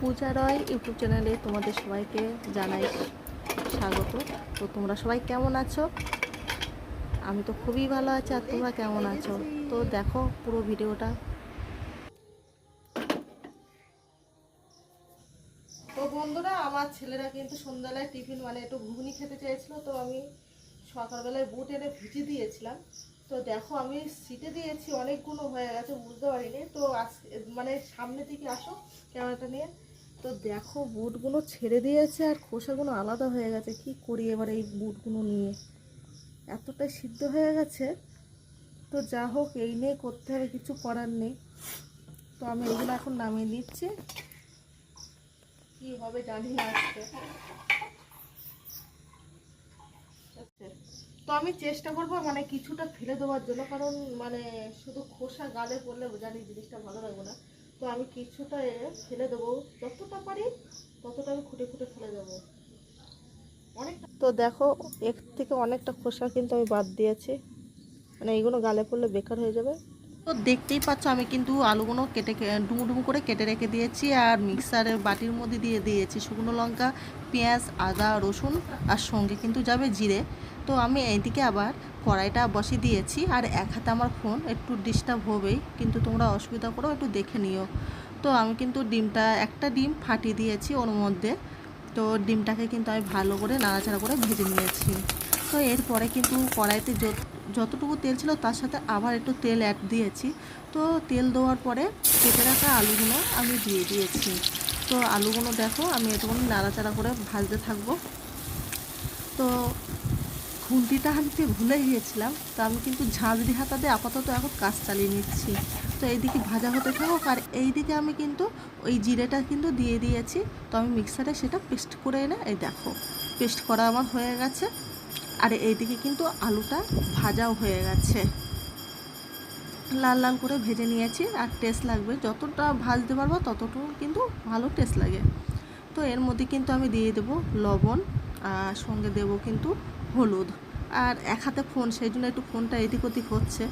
পূজা রয় YouTube চ্যানেলে তোমাদের সবাইকে জানাই স্বাগত। তো তোমরা সবাই কেমন আছো? আমি তো খুবই ভালো আছি, আর তোমরা কেমন আছো? তো দেখো পুরো ভিডিওটা। তো বন্ধুরা, আমার ছেলেরা কিন্তু সন্ধ্যাবেলায় টিফিন মানে একটু ঘুগনি খেতে চেয়েছিল, তো আমি সকালবেলায় বুট এনে ভিজে দিয়েছিলাম। তো দেখো আমি সিটে দিয়েছি, অনেকগুলো হয়ে গেছে, বুঝতে পারিনি। তো মানে সামনের দিকে আসো ক্যামেরাটা নিয়ে। তো দেখো বুটগুলো ছেড়ে দিয়েছে আর খোসাগুলো আলাদা হয়ে গেছে। কি করি এবার এই বুটগুলো নিয়ে? এতটাই সিদ্ধ হয়ে গেছে। তো যা হোক, এই নিয়ে করতে হবে, কিছু করার নেই। তো আমি এগুলো এখন নামিয়ে নিচ্ছি, কি হবে জানি না আজকে। তো আমি চেষ্টা করবো মানে কিছুটা ফেলে দেওয়ার জন্য, কারণ মানে শুধু খোসা গালে পড়লে জানি জিনিসটা ভালো লাগবে না। তো আমি কিছুটা ফেলে দেবো, যতটা পারি ততটা আমি খুঁটে খুঁটে ফেলে দেবো অনেকটা। তো দেখো এর থেকে অনেকটা খোসা কিন্তু আমি বাদ দিয়েছি, মানে এইগুলো গালে পড়লে বেকার হয়ে যাবে। তো দেখতেই পাচ্ছ আমি কিন্তু আলুগুলো কেটে ডুমো ডুমো করে কেটে রেখে দিয়েছি, আর মিক্সারের বাটির মধ্যে দিয়ে দিয়েছি শুকনো লঙ্কা, পেঁয়াজ, আদা, রসুন, আর সঙ্গে কিন্তু যাবে জিরে। তো আমি এইদিকে আবার কড়াইটা বসিয়ে দিয়েছি, আর এক হাতে আমার ফোন, একটু ডিস্টার্ব হবেই, কিন্তু তোমরা অসুবিধা করো একটু দেখে নিও। তো আমি কিন্তু একটা ডিম ফাটিয়ে দিয়েছি ওর মধ্যে। তো ডিমটাকে কিন্তু আমি ভালো করে নাড়াচাড়া করে ভেজে নিয়েছি। তো এরপরে কিন্তু কড়াইতে যতটুকু তেল ছিল তার সাথে আবার একটু তেল অ্যাড দিয়েছি। তো তেল দেওয়ার পরে কেটে রাখা আলুগুলো আমি দিয়ে দিয়েছি। তো আলুগুলো দেখো আমি একটুখানি নাড়াচাড়া করে ভাজতে থাকবো। তো খুন্তিটা আনতে ভুলে গিয়েছিলাম, তো আমি কিন্তু ঝাঁঝরি হাতা দিয়ে আপাতত এখন কাজ চালিয়ে নিচ্ছি। তো এইদিকে ভাজা হতে থাকুক, আর এইদিকে আমি কিন্তু ওই জিরেটা কিন্তু দিয়ে দিয়েছি। তো আমি মিক্সারে সেটা পেস্ট করে এনে এই দেখো পেস্ট করা আমার হয়ে গেছে। আর এইদিকে কিন্তু আলুটা ভাজাও হয়ে গেছে, লাল লাল করে ভেজে নিয়েছি। আর টেস্ট লাগবে, যতটা ভাজতে পারবো ততটুকু কিন্তু ভালো টেস্ট লাগে। তো এর মধ্যে কিন্তু আমি দিয়ে দেবো লবণ, আর সঙ্গে দেবো কিন্তু হলুদ। আর এক হাতে ফোন, সেই জন্য একটু ফোনটা এদিক ওদিক হচ্ছে।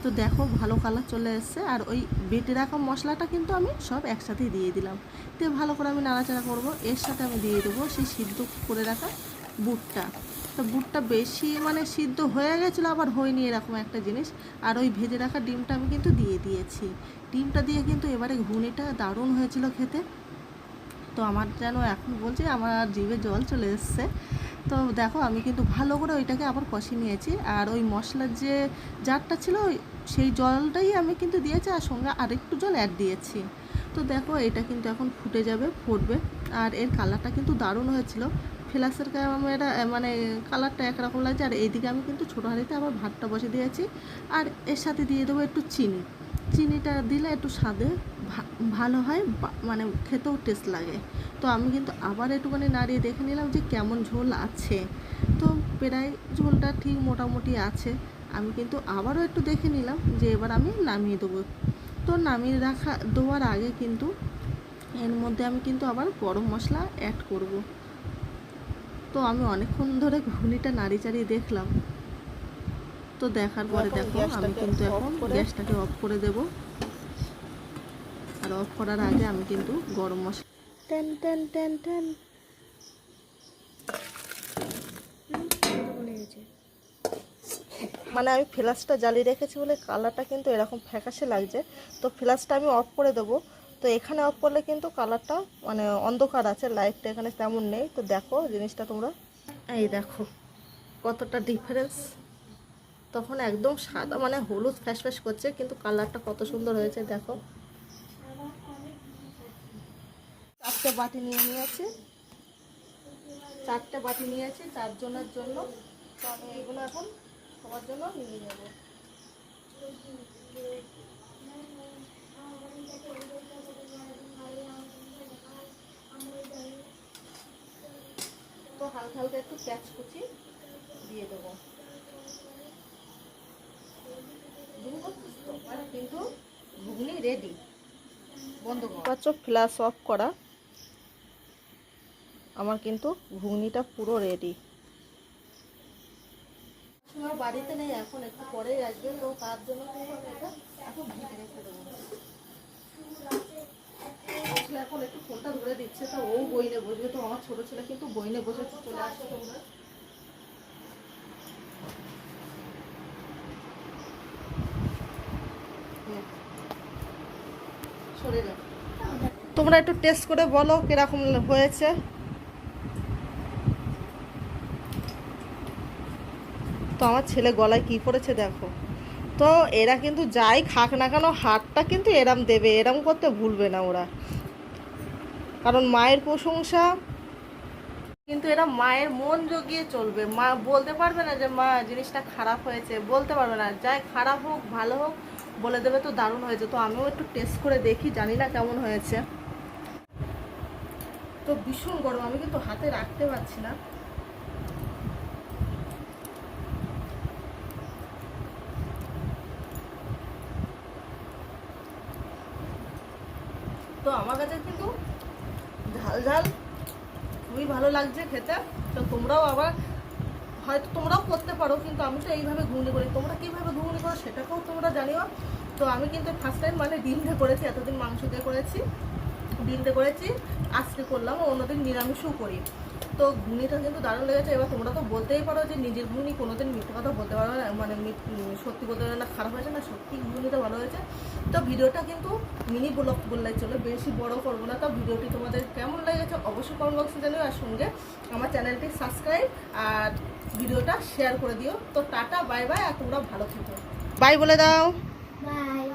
তো দেখো ভালো কালার চলে এসছে। আর ওই বেটে রাখা মশলাটা কিন্তু আমি সব একসাথেই দিয়ে দিলাম। দিয়ে ভালো করে আমি নাড়াচাড়া করব। এর সাথে আমি দিয়ে দেবো সেই সিদ্ধ করে রাখা বুটটা। তো বুটটা বেশি মানে সিদ্ধ হয়ে গেছিলো, আবার হয়নি, এরকম একটা জিনিস। আর ওই ভেজে রাখা ডিমটা আমি কিন্তু দিয়ে দিয়েছি। ডিমটা দিয়ে কিন্তু এবারে ঘুগনিটা দারুণ হয়েছিল খেতে। তো আমার যেন এখন বলছি আমার জিভে জল চলে এসছে। তো দেখো আমি কিন্তু ভালো করে ওইটাকে আবার কষিয়ে নিয়েছি, আর ওই মশলার যে জারটা ছিল সেই জলটাই আমি কিন্তু দিয়েছি, আর সঙ্গে আরেকটু জল অ্যাড দিয়েছি। তো দেখো এটা কিন্তু এখন ফুটে যাবে, ফুটবে। আর এর কালারটা কিন্তু দারুণ হয়েছিল। ফ্ল্যাশের ক্যামেরা মানে কালারটা একরকম লাগছে। আর এইদিকে আমি কিন্তু ছোটো হাঁড়িতে আবার ভাতটা বসে দিয়েছি, আর এর সাথে দিয়ে দেবো একটু চিনি। চিনিটা দিলে একটু স্বাদে ভালো হয়, মানে খেতেও টেস্ট লাগে। তো আমি কিন্তু আবার একটুখানি নাড়িয়ে দেখে নিলাম যে কেমন ঝোল আছে। তো প্রায় ঝোলটা ঠিক মোটামুটি আছে। আমি কিন্তু আবারও একটু দেখে নিলাম যে এবার আমি নামিয়ে দেবো। তো নামিয়ে দেওয়ার আগে কিন্তু এর মধ্যে আমি কিন্তু আবার গরম মশলা অ্যাড করব। তো আমি অনেকক্ষণ ধরে ঘুগনিটা নাড়ি চাড়িয়ে দেখলাম। তো দেখার পরে দেখো আমি কিন্তু এখন গ্যাসটাকে অফ করে দেব। আর অফ করার আগে আমি কিন্তু গরম মশলা টেন টেন টেন টেন মানে আমি ফ্ল্যাশটা জ্বালিয়ে রেখেছি বলে কালারটা কিন্তু এরকম ফ্যাকাশে লাগছে। তো ফ্ল্যাশটা আমি অফ করে দেবো। তো এখানে অফ করলে কিন্তু কালারটা মানে অন্ধকার আছে, লাইটটা এখানে তেমন নেই। তো দেখো জিনিসটা তোমরা, এই দেখো কতটা ডিফারেন্স। তখন একদম সাদা মানে হলুদ ফ্যাস ফ্যাস করছে, কিন্তু কালারটা কত সুন্দর হয়েছে দেখো। চারটে বাটি নিয়েছি, চারজনের জন্য। তো আমি এগুলো এখন সবার জন্য নিয়ে নেব। তো হালকা হালকা একটু পেঁয়াজ কুচি দিয়ে দেবো। কিন্তু ঘুগনি রেডি। বন্ধ পাচ্ছ ফ্ল্যাশ অফ করা, আমার কিন্তু ঘুগনিটা পুরো রেডি। বাড়িতে নেই, এখন একটু পরেই আসবে, তো তার জন্য কি হবে, এটা এখন ঢেকে রেখে দেবো। ছেলে এখন একটু ফোনটা ধরে দিচ্ছে, তো ও বইনে বসবে, তো আমার ছোট ছেলে কিন্তু বইনে বসে চলে আসছে তোমরা। সরে যাও। তোমরা একটু টেস্ট করে বলো কিরকম হয়েছে। তো আমার ছেলে গলায় কি পড়েছে দেখো। তো এরা কিন্তু যাই খাক না কেন হাতটা কিন্তু এরম দেবে, এরম করতে ভুলবে না ওরা, কারণ মায়ের প্রশংসা কিন্তু এরা মায়ের মন জগিয়ে চলবে। মা বলতে পারবে না যে মা জিনিসটা খারাপ হয়েছে, বলতে পারবে না, যাই খারাপ হোক ভালো হোক বলে দেবে তো দারুণ হয়েছে। তো আমিও একটু টেস্ট করে দেখি, জানি না কেমন হয়েছে। তো ভীষণ গরম, আমি কিন্তু হাতে রাখতে পারছি না। তো আমার কাছে কিন্তু ঝাল ঝাল খুবই ভালো লাগছে খেতে। তো তোমরাও আবার হয়তো তোমরাও করতে পারো, কিন্তু আমি তো এইভাবে ঘুগনি করি, তোমরা কীভাবে ঘুগনি করো সেটাকেও তোমরা জানিও। তো আমি কিন্তু ফার্স্ট টাইম মানে ডিম দিয়ে করেছি, এতদিন মাংস দিয়ে করেছি, ডিম দিয়ে করেছি, আজকে করলাম, অন্যদিন নিরামিষও করি। তো ঘুগনিটা কিন্তু দারুণ লেগেছে। এবার তোমরা তো বলতেই পারো যে নিজের ঘুগনি কোনোদিন মিথ্যে কথা বলতে পারবে না, মানে সত্যি বলতে পারবে না খারাপ হয়েছে না, সত্যি ঘুগনিটা ভালো হয়েছে। তো ভিডিওটা কিন্তু মিনি ব্লগ বললেই চলে, বেশি বড় করবো না। তো ভিডিওটি তোমাদের কেমন লেগেছে অবশ্যই কমেন্ট বক্সে জানিও, আর সঙ্গে আমার চ্যানেলটি সাবস্ক্রাইব আর ভিডিওটা শেয়ার করে দিও। তো টাটা বাই বাই, আর তোমরা ভালো থেকো। বাই বলে দাও। বাই।